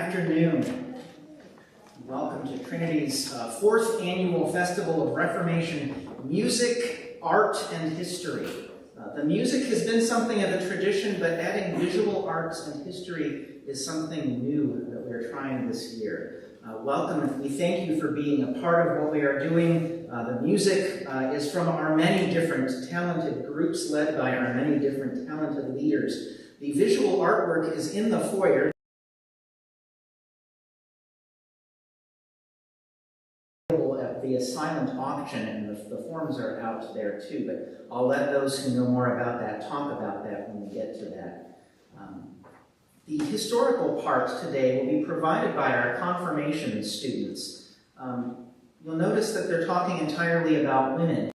afternoon. Welcome to Trinity's fourth annual Festival of Reformation Music, Art, and History. The music has been something of a tradition, but adding visual arts and history is something new that we're trying this year. Welcome. We thank you for being a part of what we are doing. The music is from our many different talented groups led by our many different talented leaders. The visual artwork is in the foyer. Via silent auction, and the forms are out there too, but I'll let those who know more about that talk about that when we get to that. The historical part today will be provided by our confirmation students. You'll notice that they're talking entirely about women.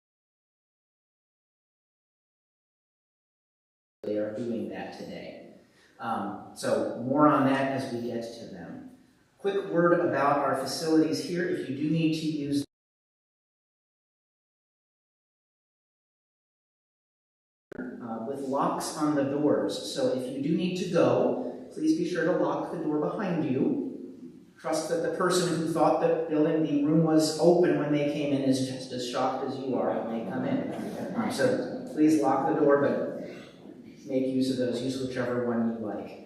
They are doing that today. So more on that as we get to them. Quick word about our facilities here. If you do need to use with locks on the doors. So if you do need to go, please be sure to lock the door behind you. Trust that the person who thought that the room was open when they came in is just as shocked as you are when they come in. So please lock the door, but make use of those. Use whichever one you like.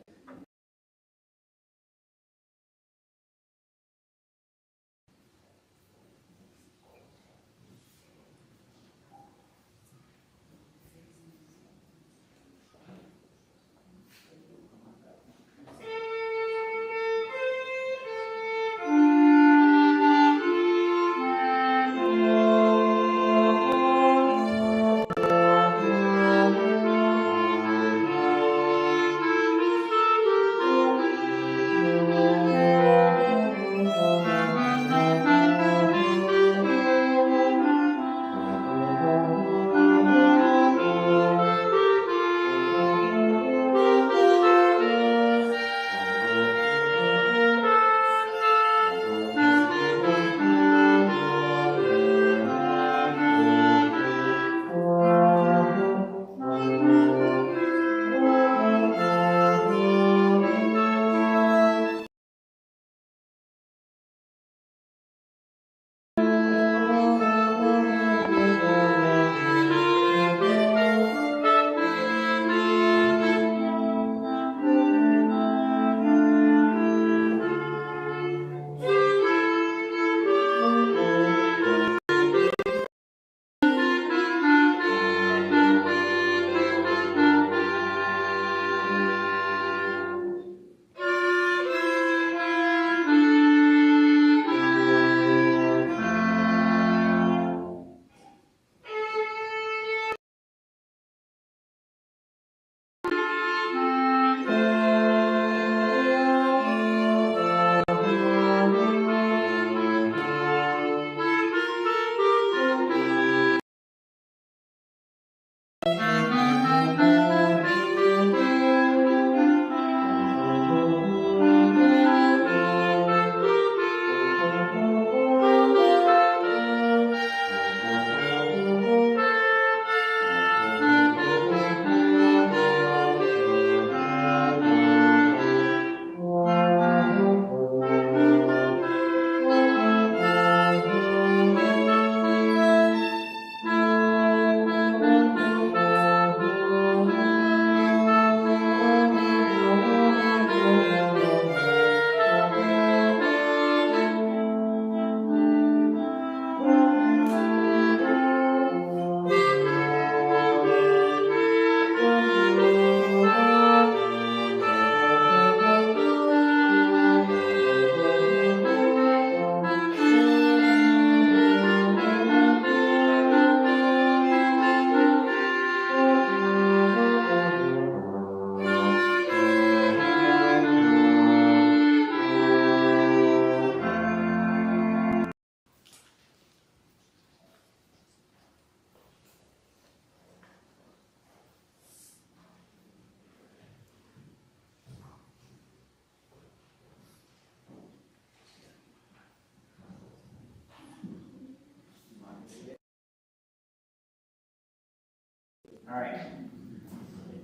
All right.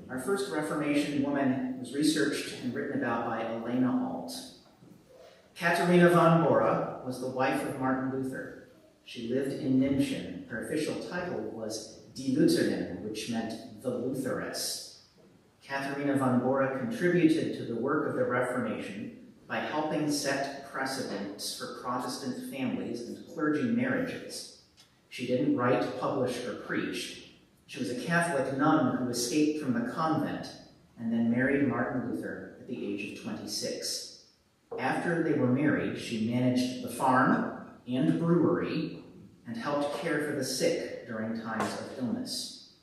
Our first Reformation woman was researched and written about by Elena Alt. Katharina von Bora was the wife of Martin Luther. She lived in München. Her official title was Die Lutherin, which meant the Lutheress. Katharina von Bora contributed to the work of the Reformation by helping set precedents for Protestant families and clergy marriages. She didn't write, publish, or preach. She was a Catholic nun who escaped from the convent and then married Martin Luther at the age of 26. After they were married, she managed the farm and brewery and helped care for the sick during times of illness.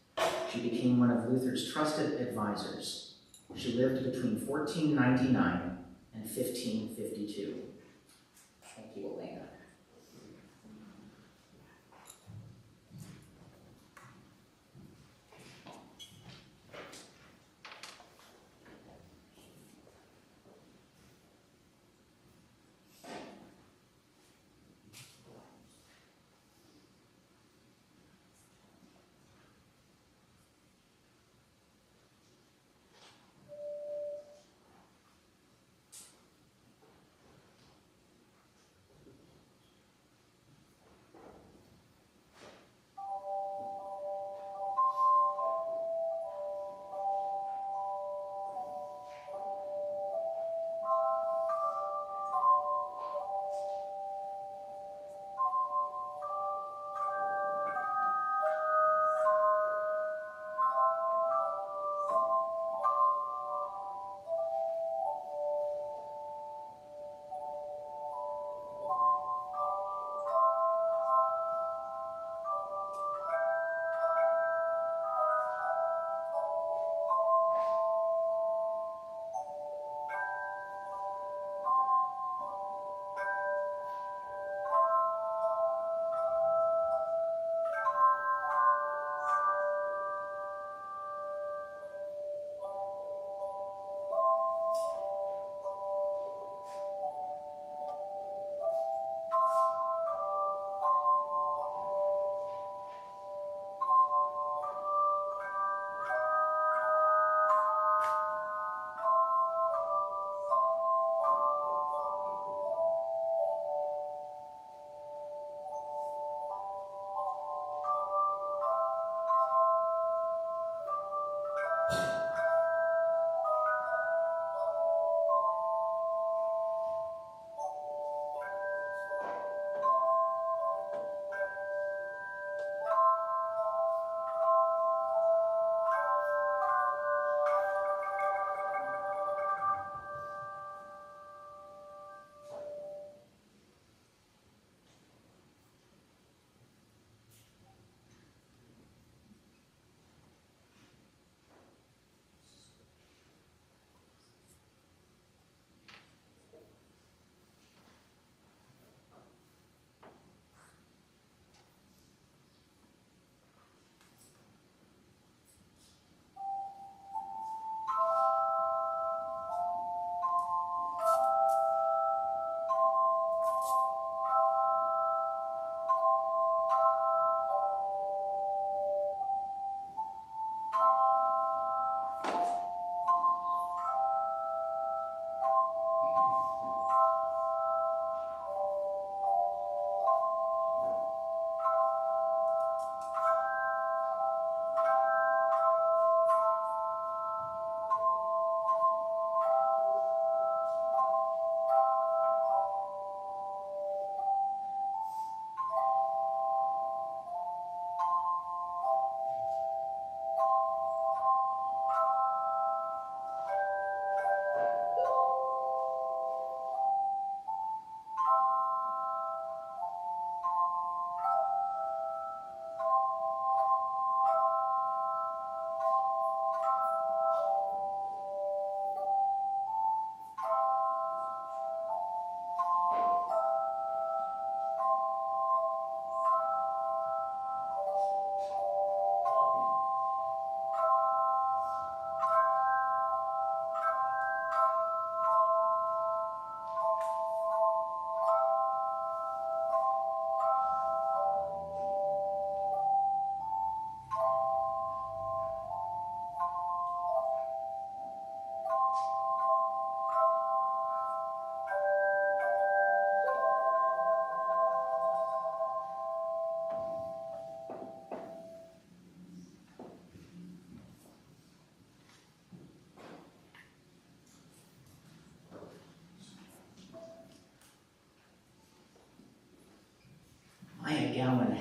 She became one of Luther's trusted advisors. She lived between 1499 and 1552. Thank you, Elena.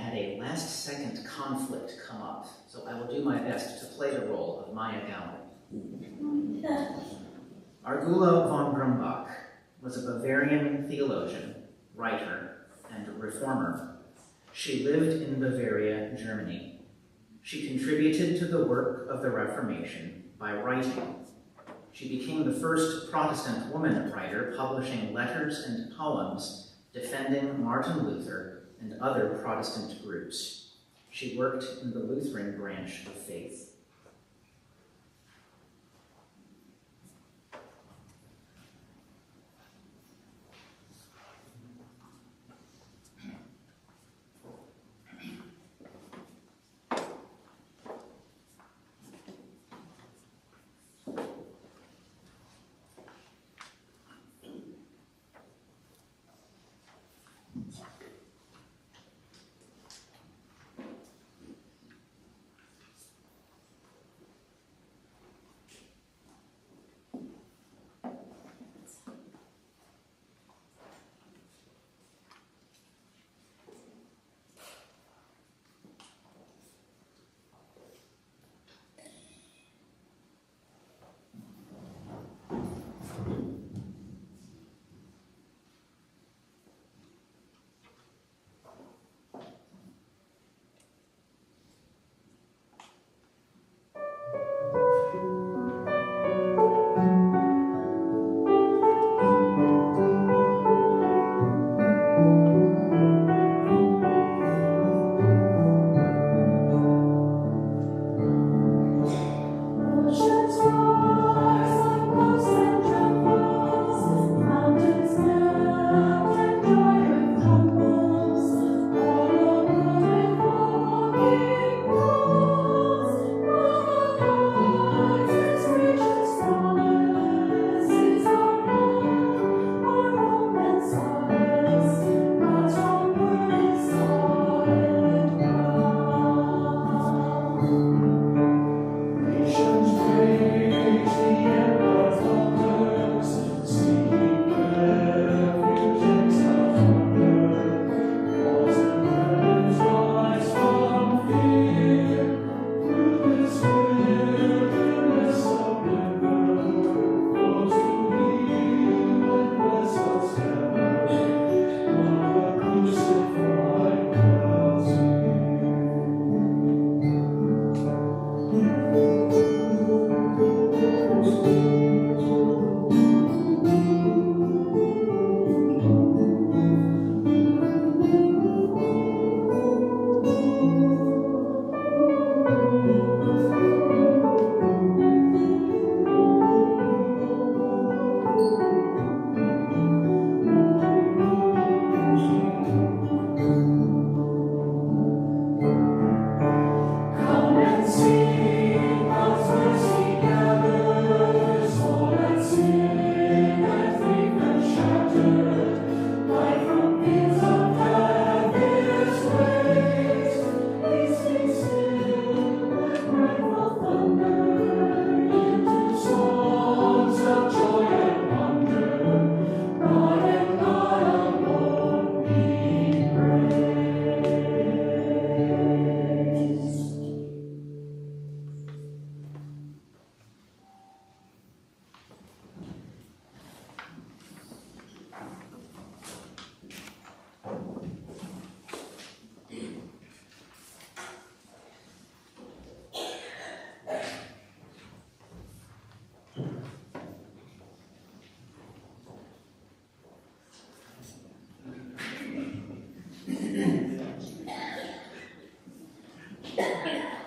had a last-second conflict come up, so I will do my best to play the role of Maya Gowin. Argula von Grumbach was a Bavarian theologian, writer, and reformer. She lived in Bavaria, Germany. She contributed to the work of the Reformation by writing. She became the first Protestant woman writer publishing letters and poems defending Martin Luther and other Protestant groups. She worked in the Lutheran branch of faith.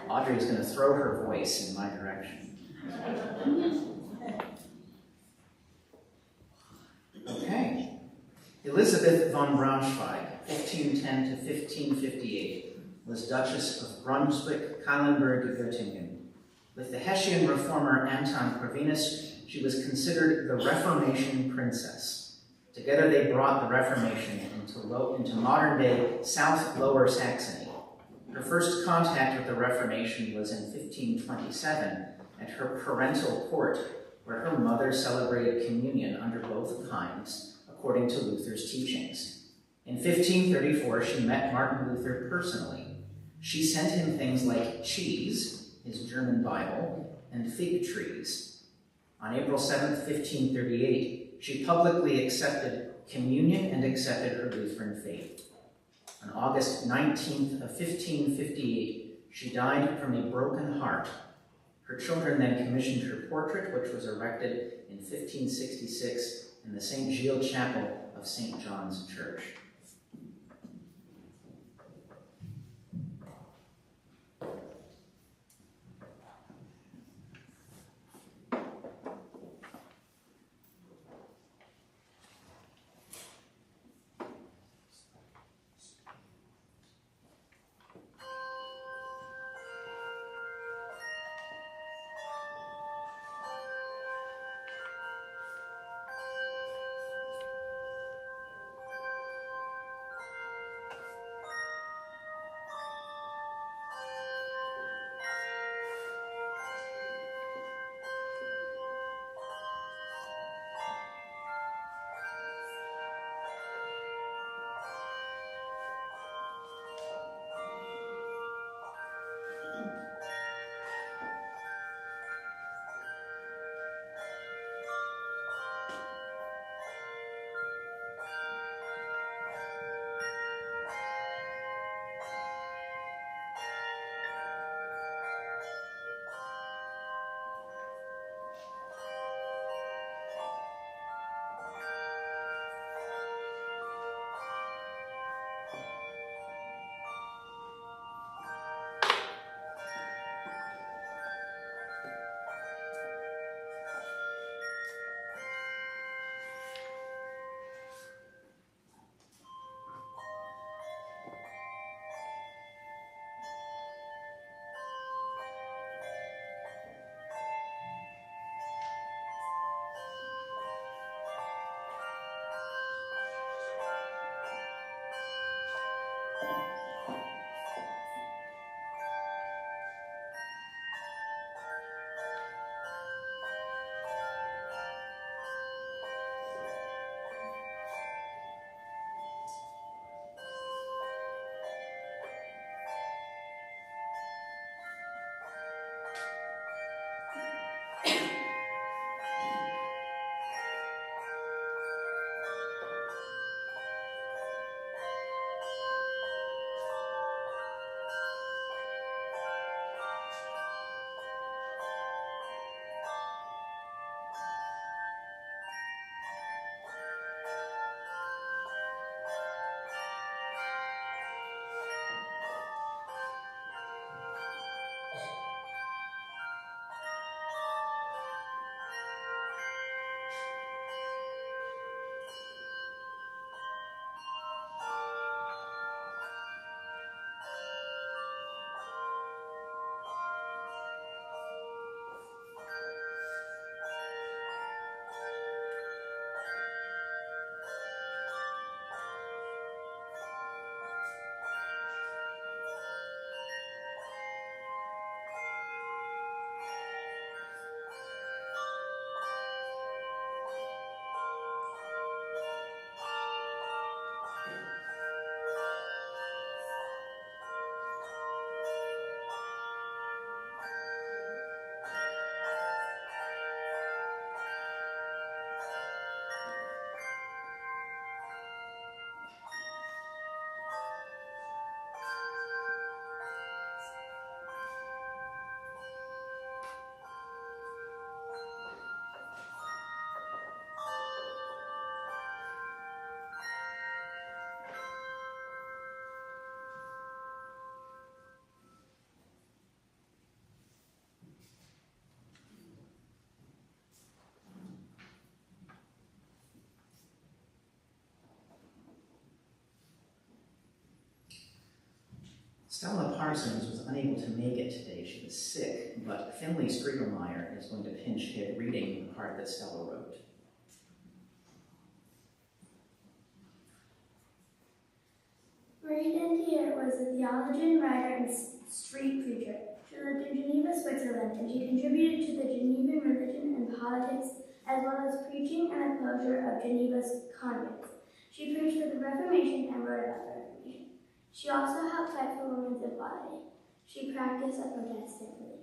Audrey's going to throw her voice in my direction. Okay. Elizabeth von Braunschweig, 1510 to 1558, was Duchess of Brunswick-Kallenberg-Göttingen. With the Hessian reformer Anton Corvinus, she was considered the Reformation princess. Together they brought the Reformation into modern-day South Lower Saxony. Her first contact with the Reformation was in 1527 at her parental court, where her mother celebrated communion under both kinds, according to Luther's teachings. In 1534, she met Martin Luther personally. She sent him things like cheese, his German Bible, and fig trees. On April 7th, 1538, she publicly accepted communion and accepted her Lutheran faith. On August 19th of 1558, she died from a broken heart. Her children then commissioned her portrait, which was erected in 1566 in the St. Gilles Chapel of St. John's Church. Stella Parsons was unable to make it today. She was sick, but Finley Striegelmeyer is going to pinch hit reading the part that Stella wrote. Marie Dentier was a theologian, writer, and street preacher. She lived in Geneva, Switzerland, and she contributed to the Genevan religion and politics, as well as preaching and the closure of Geneva's convents. She preached for the Reformation and wrote about the Reformation. She also helped fight for women's equality. She practiced a Protestant belief.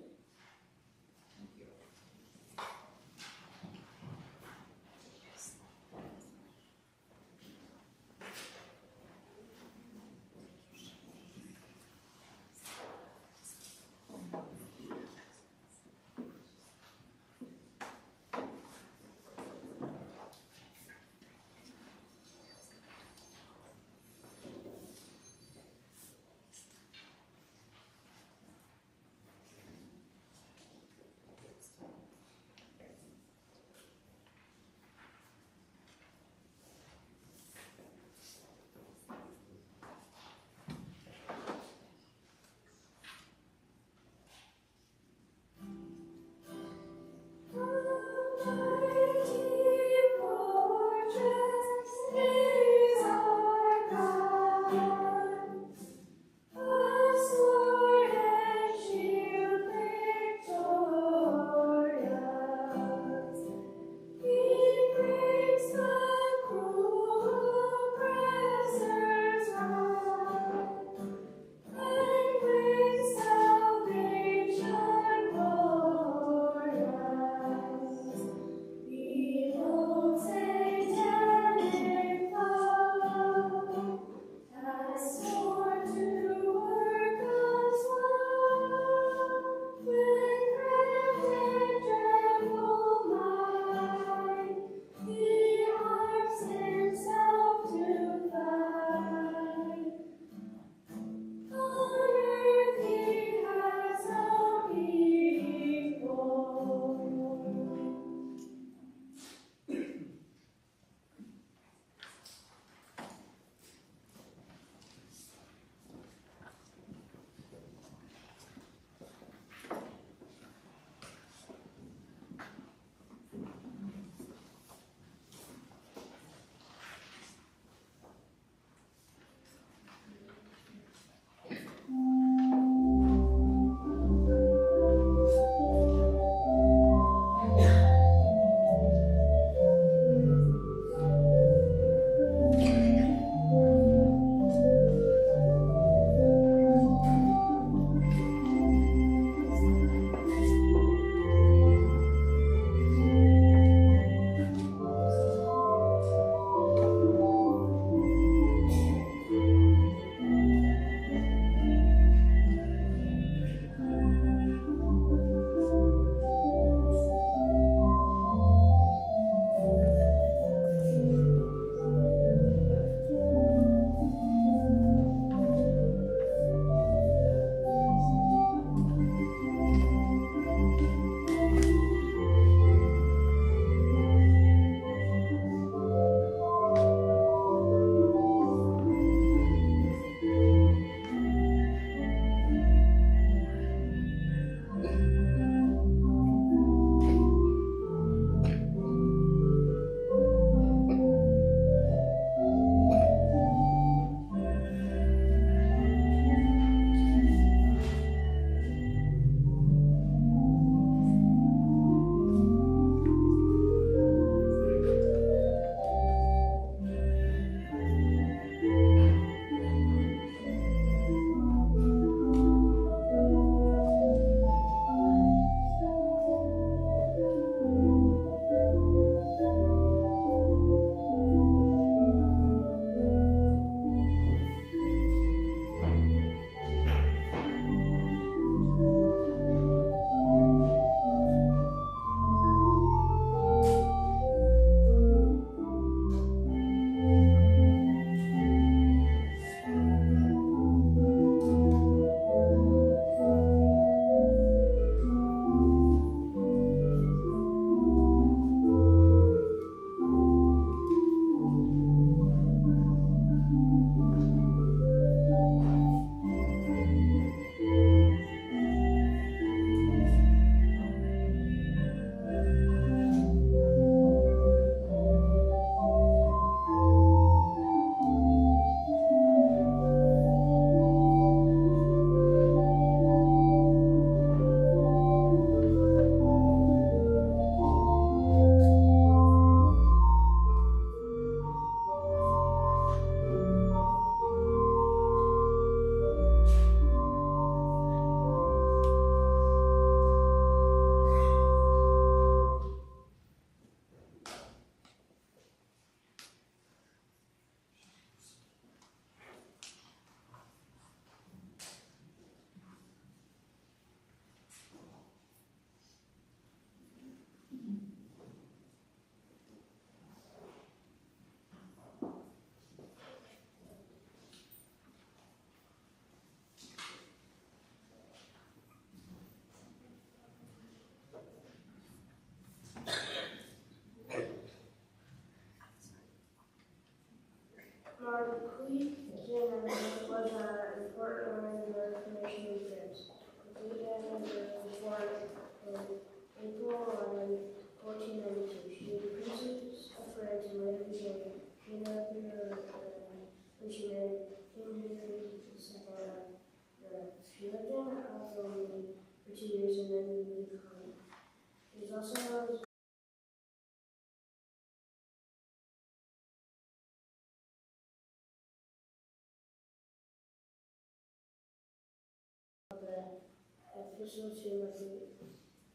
also known as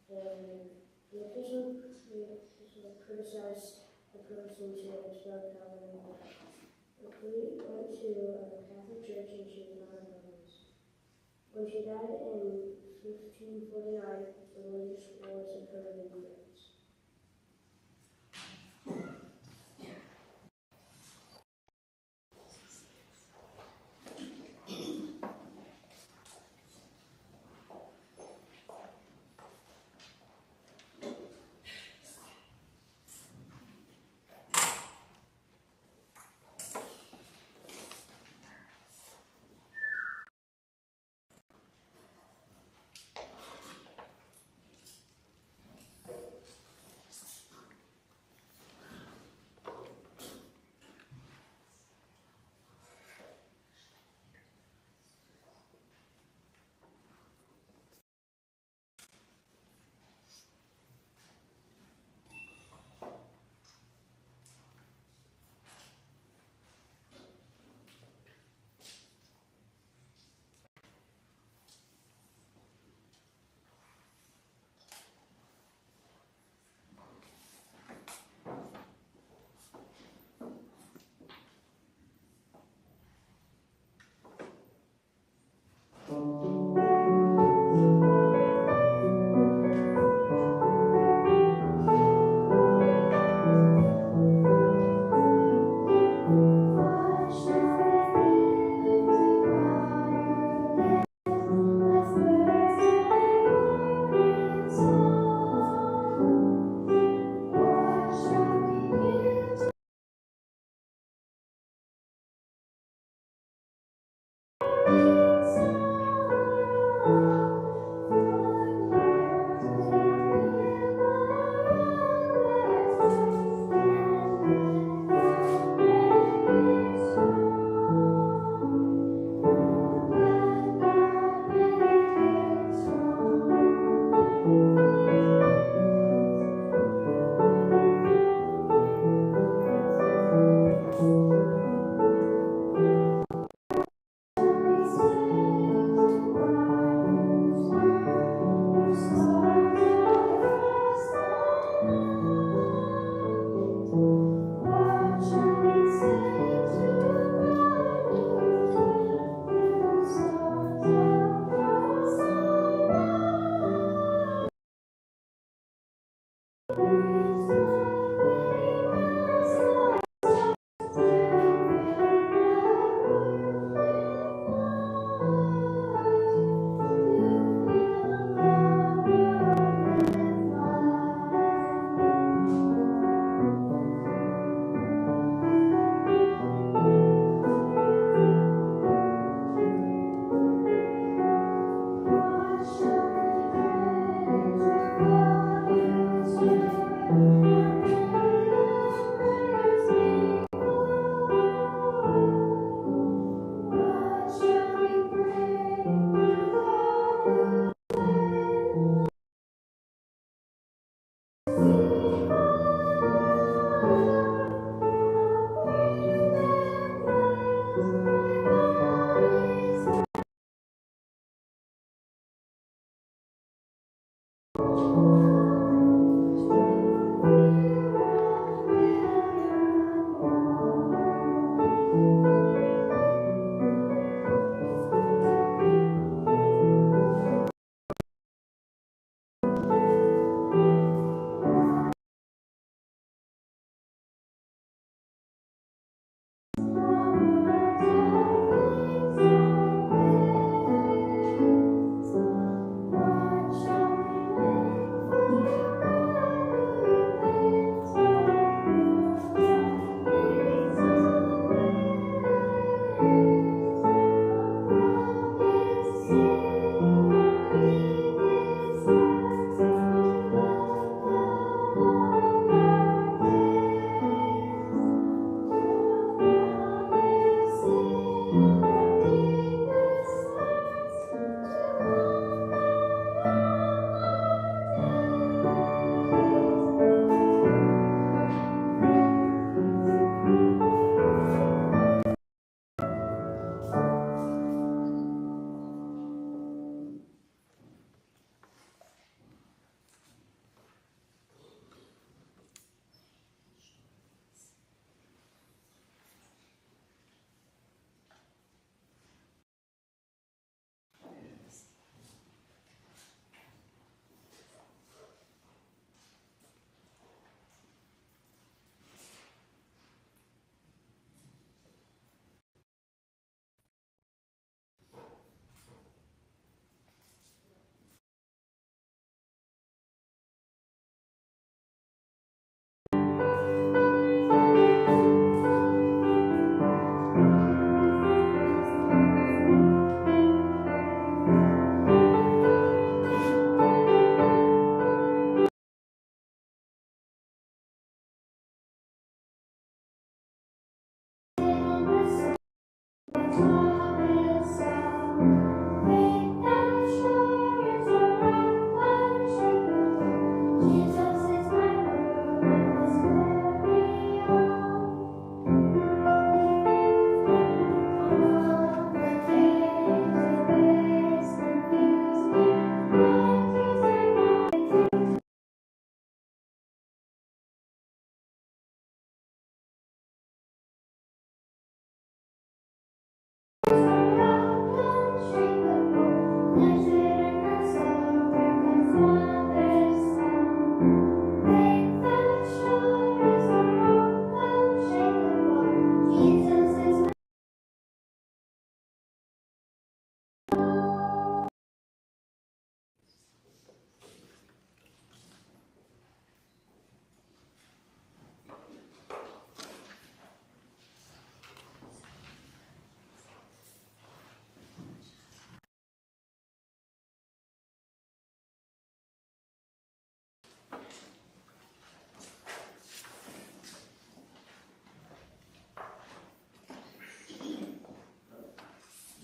the epistle to the epistle criticized the person to expel Calvin. He went to a Catholic church and she was not a Calvinist. When she died in 1549, the religious wars occurred in France.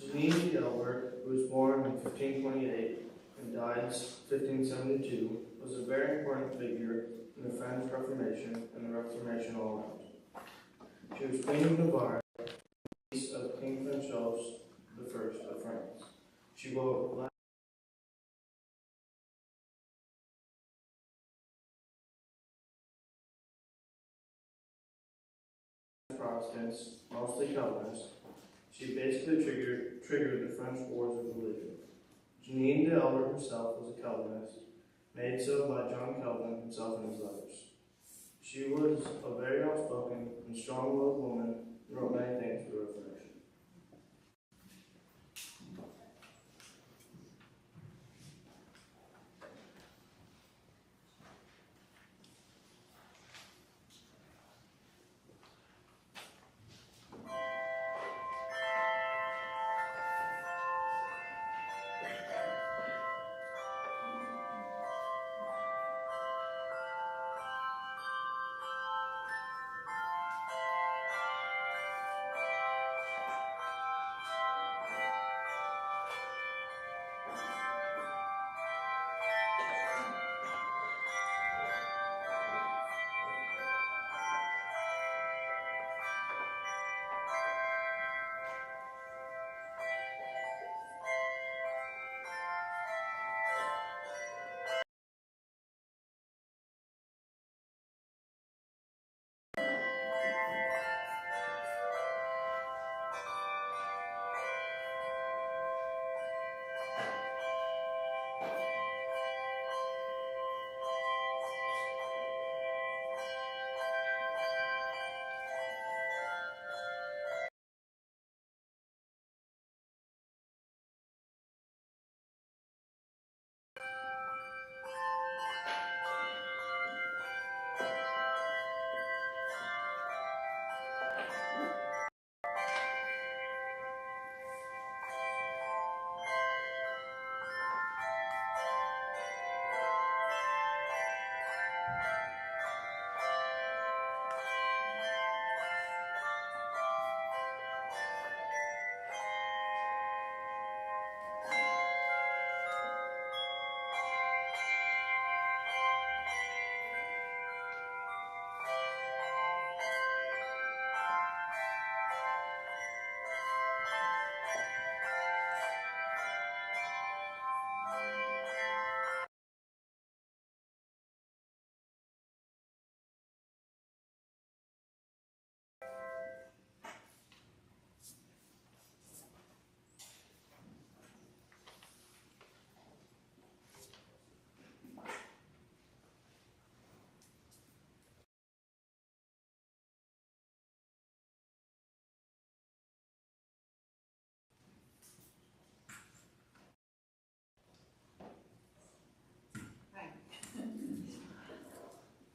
Janine Elbert, who was born in 1528 and died in 1572, was a very important figure in the French Reformation and the Reformation all around. She was Queen of Navarre, niece of King Francois I of France. She wrote Protestants, mostly Calvinists. She basically triggered the French wars of religion. Janine de Elbert herself was a Calvinist, made so by John Calvin himself in his letters. She was a very outspoken and strong-willed woman and wrote many things for the Reformation.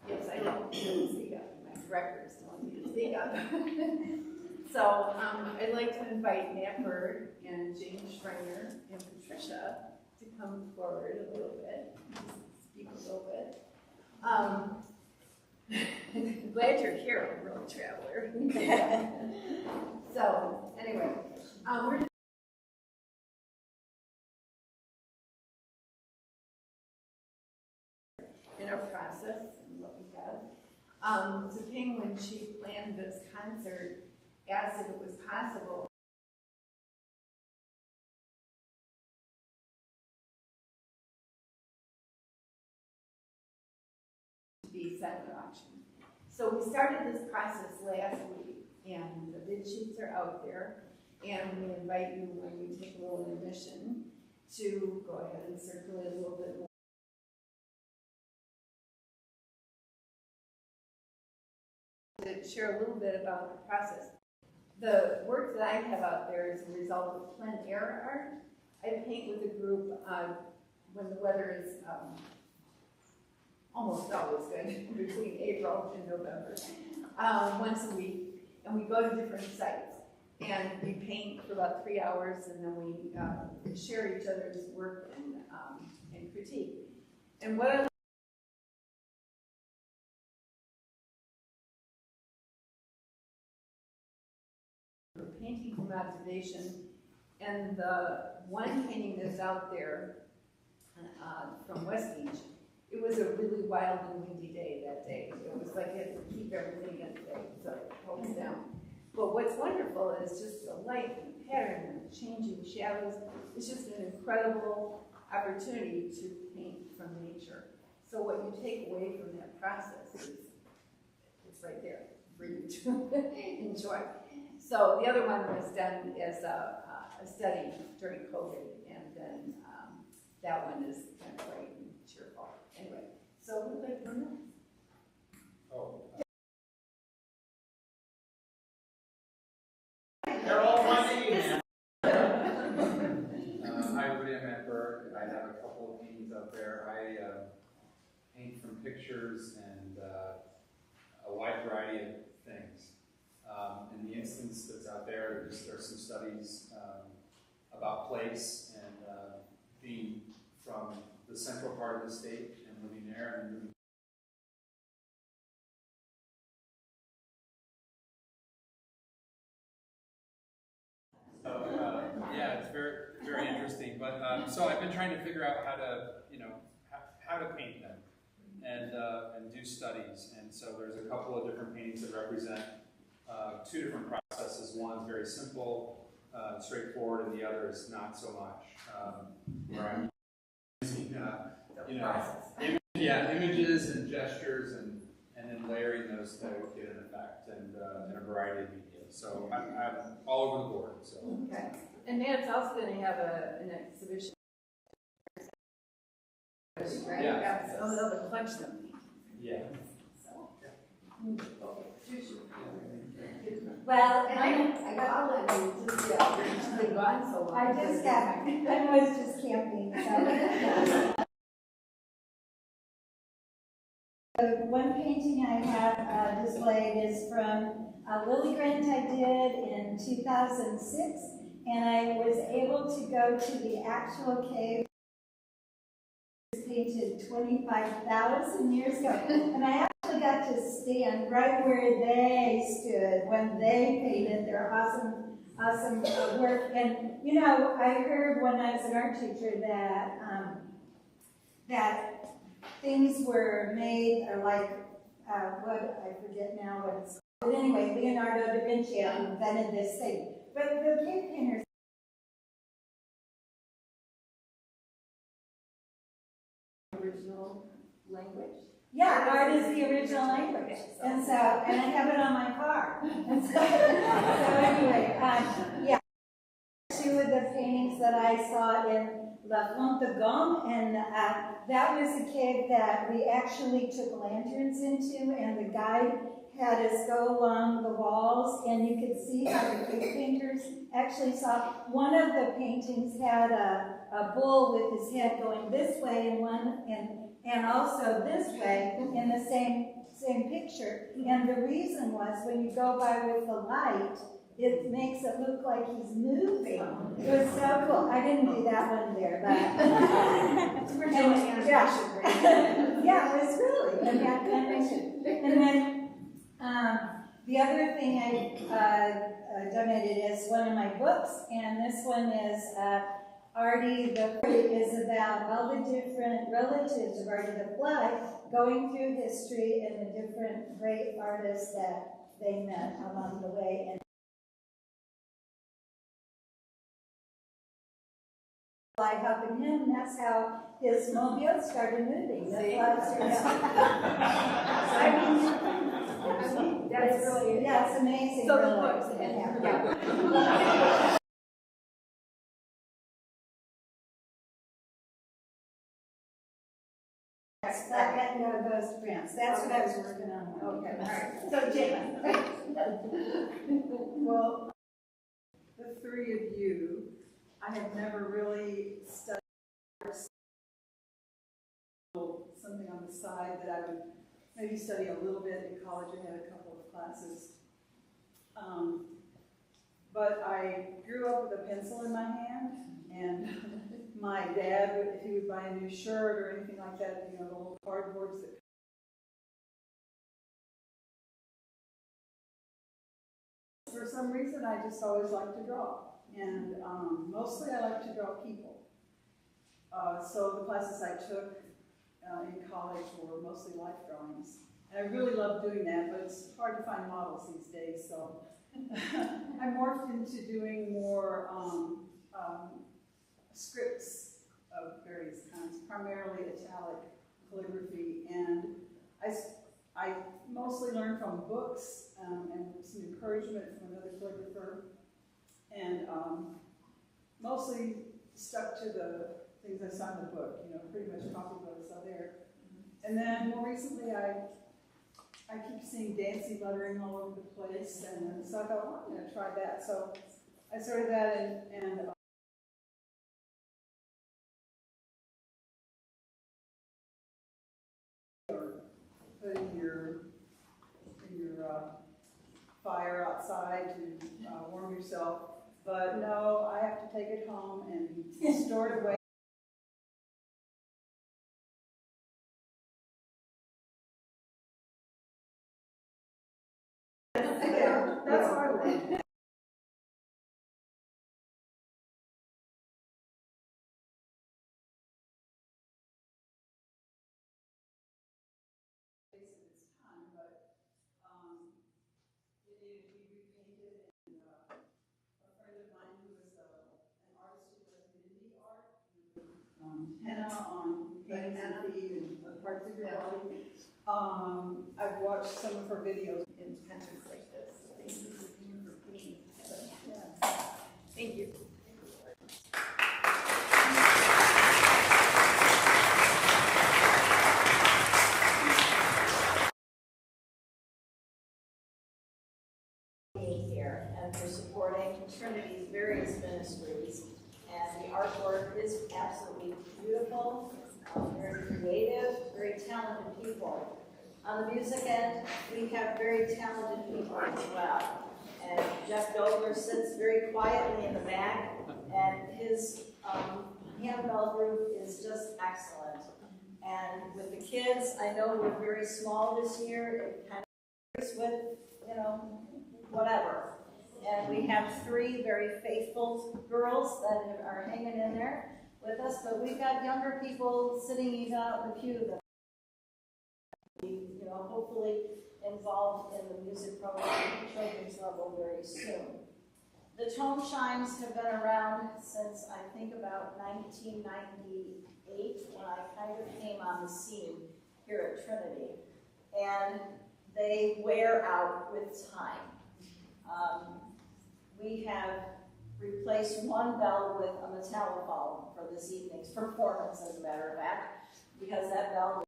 Yes, I don't speak up. My directors don't want me to speak up. So I'd like to invite Matt Bird and Jane Schreiner and Patricia to come forward a little bit, speak a little bit. Glad you're here, road traveler. So anyway, we're in our process and what we have. Ziping, when she planned this concert, asked if it was possible to be silent auction. So we started this process last week, and the bid sheets are out there, and we invite you, when we take a little admission, to go ahead and circulate a little bit more. To share a little bit about the process. The work that I have out there is a result of plein air art. I paint with a group when the weather is almost always good, between April and November, once a week, and we go to different sites. And we paint for about 3 hours, and then we share each other's work and critique. And what I painting from observation, and the one painting that's out there from West Beach, it was a really wild and windy day that day. It was like it had to keep everything in place, so it holds down. But what's wonderful is just the light and the pattern and the changing shadows. It's just an incredible opportunity to paint from nature. So what you take away from that process is it's right there for you to enjoy. So the other one was done as a study during COVID, and then that one is kind of light and cheerful. Anyway, so who'd like to know? Oh. They're all my name. Hi, everybody. I'm Matt Berg. I have a couple of paintings up there. I paint from pictures and a wide variety of things. In the instance that's out there, there are some studies about place and being from the central part of the state and living there and moving. So yeah, it's very, very interesting. But so I've been trying to figure out how to, how to paint them and do studies. And so there's a couple of different paintings that represent two different processes. One's very simple, straightforward, and the other is not so much. Where I'm using, images and gestures and then layering those to get an effect and in a variety of media. So I'm all over the board. So. Okay. And Matt's also going to have an exhibition. Right? Yeah. Of the collection of paintings. Yeah. So, okay. Well, And I got all that you just she's been gone so long. I was just camping. So. The one painting I have displayed is from a lily grant I did in 2006, and I was able to go to the actual cave. Painted 25,000 years ago, and I actually got to stand right where they stood when they painted their awesome work. And I heard when I was an art teacher that that things were made like what I forget now what it's called. But anyway, Leonardo da Vinci invented this thing, but the cave painters. Original language? Yeah, art is the original language, and I have it on my car. And so anyway, yeah, two of the paintings that I saw in La Fonte de Gomme, and that was a cave that we actually took lanterns into, and the guide had us go along the walls, and you could see how the cave painters actually saw. One of the paintings had a bull with his head going this way, and also this way in the same picture. And the reason was when you go by with the light, it makes it look like he's moving. It was so cool. I didn't do that one there, but yeah, it was really an animation. And then the other thing I donated is one of my books, and this one is Artie, the play is about all the different relatives of Artie the Fly going through history and the different great artists that they met along the way. And by helping him, that's how his mobile started moving. The flies I mean, that's really, yeah, it's amazing. so the really. books and, Yeah. yeah. That goes to France. That's what I was working on. Okay, all right. So, Jane. Well, the three of you, I have never really studied something on the side that I would maybe study a little bit in college. I had a couple of classes. But I grew up with a pencil in my hand, and my dad, if he would buy a new shirt or anything like that, you know, the little cardboards that for some reason, I just always liked to draw, and mostly I like to draw people. So the classes I took in college were mostly life drawings. And I really love doing that, but it's hard to find models these days, so I morphed into doing more scripts of various kinds, primarily italic calligraphy, and I mostly learned from books and some encouragement from another calligrapher, and mostly stuck to the things I saw in the book, you know, pretty much copied what I saw there. And then more recently, I keep seeing dancing lettering all over the place, and so I thought, well, I'm going to try that. So I started that, and put in your fire outside to warm yourself. But no, I have to take it home and store it away. Yeah, that's what I learned. Of its time, but it needed to be repainted, and a friend of mine who is an artist who does Mindy art, henna on hands and feet and parts of your body. I've watched some of her videos. In countries like this. Thank you for being. Yeah. Thank you. Being here and for supporting Trinity's various ministries. And the artwork is absolutely beautiful, very creative, very talented people. On the music end, we have very talented people as well. And Jeff Dover sits very quietly in the back, and his handbell group is just excellent. And with the kids, I know we're very small this year. It kind of varies with, you know, whatever. And we have three very faithful girls that are hanging in there with us, but we've got younger people sitting even out in the pew that you know, hopefully involved in the music program at the children's level very soon. The Tone Chimes have been around since I think about 1998 when I kind of came on the scene here at Trinity. And they wear out with time. We have replaced one bell with a metallophone for this evening's performance, as a matter of fact, because that bell.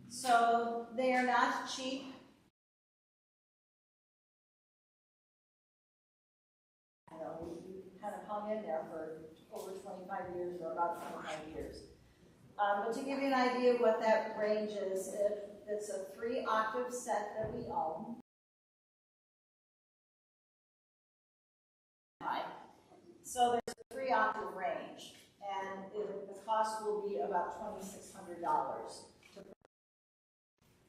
So they are not cheap. You know, we kind of hung in there for over 25 years, or about 25 years. But to give you an idea of what that range is, it's a 3-octave set that we own. So there's a 3-octave range, and the cost will be about $2,600.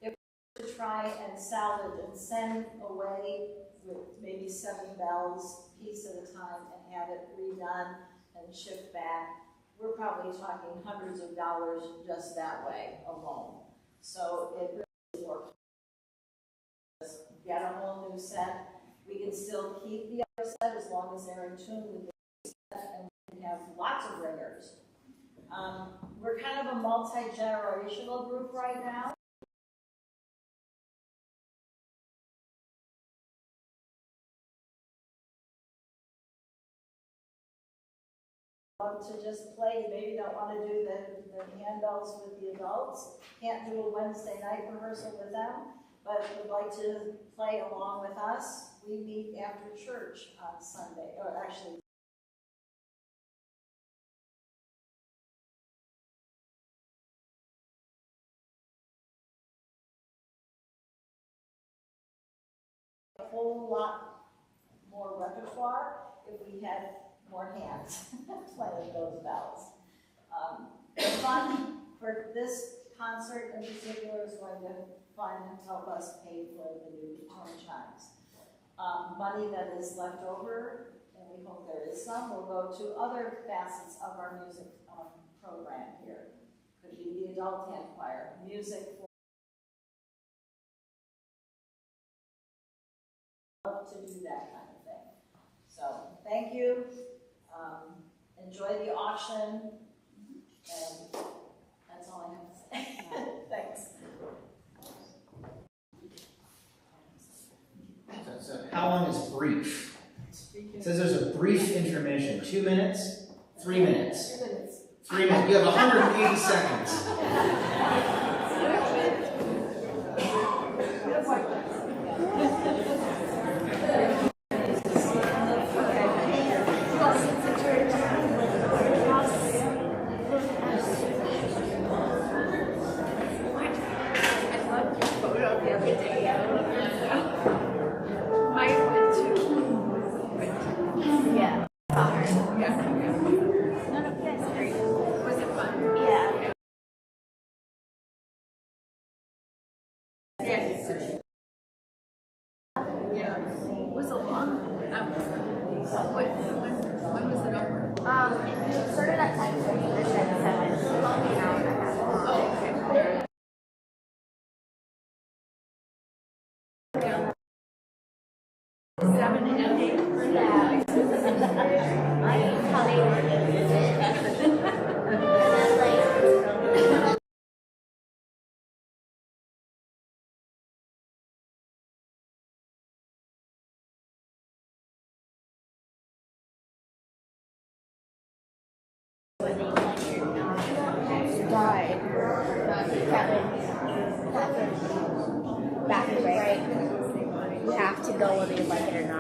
If we try and salvage and send away with maybe 7 bells, piece at a time, and have it redone and shipped back. We're probably talking hundreds of dollars just that way alone. So it really is more. Get a whole new set. We can still keep the other set as long as they're in tune with the set, and we can have lots of ringers. We're kind of a multi-generational group right now. To just play, maybe don't want to do the handbells with the adults, can't do a Wednesday night rehearsal with them, but would like to play along with us. We meet after church on Sunday, or actually a whole lot more repertoire if we had more hands playing those bells. The fund for this concert in particular is going to help us pay for the new tone chimes. Money that is left over, and we hope there is some, will go to other facets of our music program here. Could be the adult hand choir, music for love to do that kind of thing. So thank you. Enjoy the auction, and that's all I have to say. Thanks. So how long is brief? It says there's a brief intermission. 2 minutes? 3 minutes? 2 minutes. 3 minutes. You have 180 seconds. It started at 10:30, finished at 7. So about an hour and a half. Oh, okay. Right. Back and right. You have to go whether you like it or not.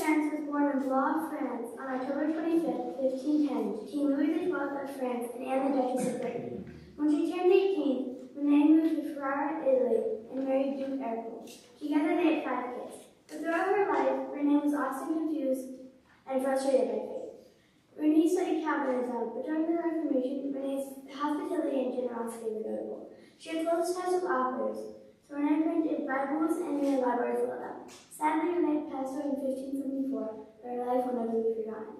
Sands was born in Blois, France, On October 25th, 1510, King Louis XII of France and Anne the Duchess of Brittany. When she turned 18, Renee moved to Ferrara, Italy, and married Duke Ercole. Together they had 5 kids. But throughout her life, Renee was often confused and frustrated by faith. Renee studied Calvinism, but during the Reformation, Renee's hospitality and generosity were notable. She had close ties with authors, so Renee printed Bibles and made a library full of them. Sadly, Renee passed away in 1574, but her life will never be forgotten.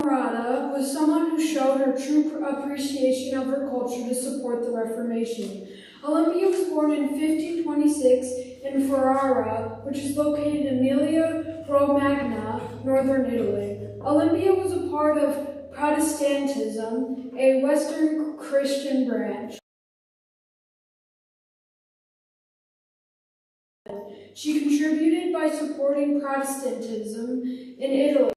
Rada was someone who showed her true appreciation of her culture to support the Reformation. Olympia was born in 1526 in Ferrara, which is located in Emilia-Romagna, northern Italy. Olympia was a part of Protestantism, a Western Christian branch. She contributed by supporting Protestantism in Italy.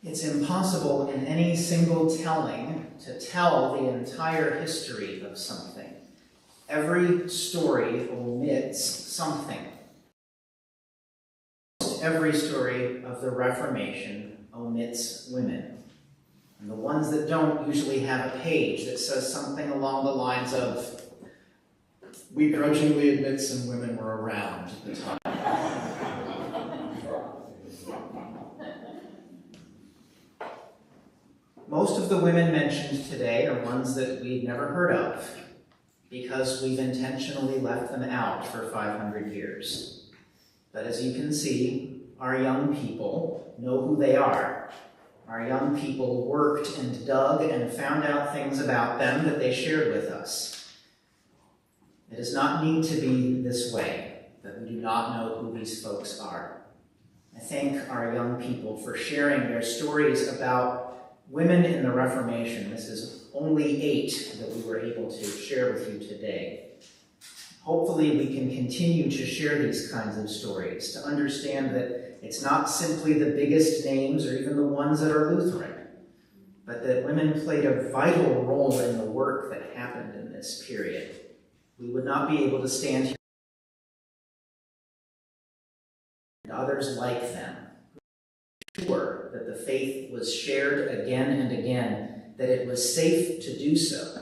It's impossible in any single telling to tell the entire history of something. Every story omits something. Every story of the Reformation omits women. And the ones that don't usually have a page that says something along the lines of, "We grudgingly admit some women were around at the time." Most of the women mentioned today are ones that we've never heard of, because we've intentionally left them out for 500 years. But as you can see, our young people know who they are. Our young people worked and dug and found out things about them that they shared with us. It does not need to be this way, that we do not know who these folks are. I thank our young people for sharing their stories about women in the Reformation. This is only 8 that we were able to share with you today. Hopefully we can continue to share these kinds of stories, to understand that it's not simply the biggest names or even the ones that are Lutheran, but that women played a vital role in the work that happened in this period. We would not be able to stand here and others like them, sure that the faith was shared again and again, that it was safe to do so,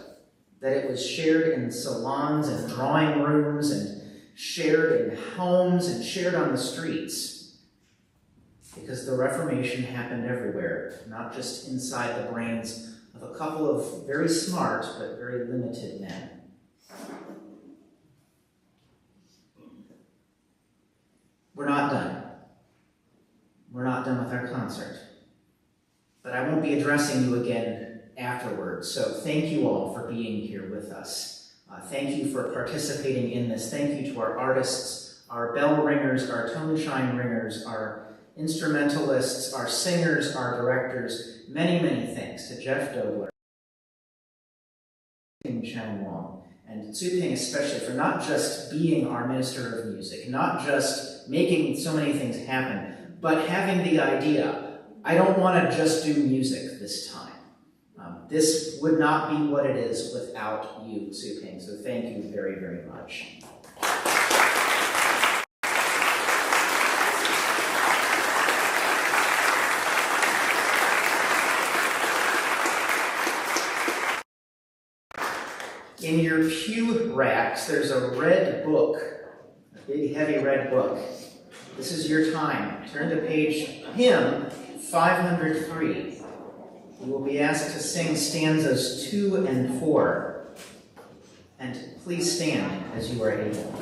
that it was shared in salons and drawing rooms and shared in homes and shared on the streets. Because the Reformation happened everywhere, not just inside the brains of a couple of very smart but very limited men. We're not done. We're not done with our concert. But I won't be addressing you again afterwards, so thank you all for being here with us. Thank you for participating in this. Thank you to our artists, our bell ringers, our tone shine ringers, our instrumentalists, our singers, our directors. Many, many thanks to Jeff Dobler, Chang Wong, and Tzu Ping especially for not just being our minister of music, not just making so many things happen, but having the idea, I don't want to just do music this time. This would not be what it is without you, Tzu Ping, so thank you very, very much. In your pew racks, there's a red book, a big, heavy red book. This is your time. Turn to page hymn 503. You will be asked to sing stanzas 2 and 4. And please stand as you are able.